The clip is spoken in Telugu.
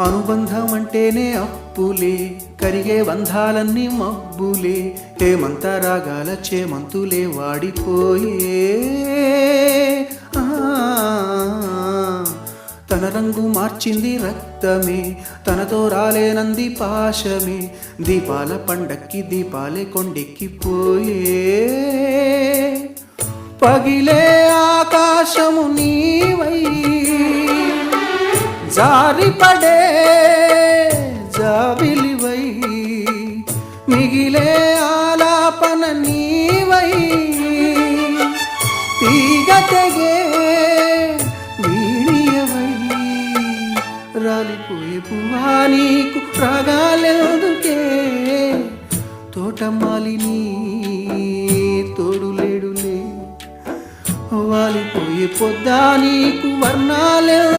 అనుబంధం అంటేనే అప్పులే, కరిగే బంధాలన్నీ మబ్బులే, హేమంత రాగాల చేమంతులే వాడిపోయే. తన రంగు మార్చింది రక్తమే, తనతో రాలేనంది పాశమే, దీపాల పండక్కి దీపాలే కొండెక్కిపోయే. పగిలే ఆకాశము నీవై, జారిపడే జాబిలివై, మిగిలే ఆలాపన నీవై, తీగ తెగే వీణియవై, రాలిపోయే పువ్వా నీకు రాగాలెందుకే, తోటమాలిని తోడులేడులే, వాలిపోయే పొద్దా నీకు వర్ణాలే.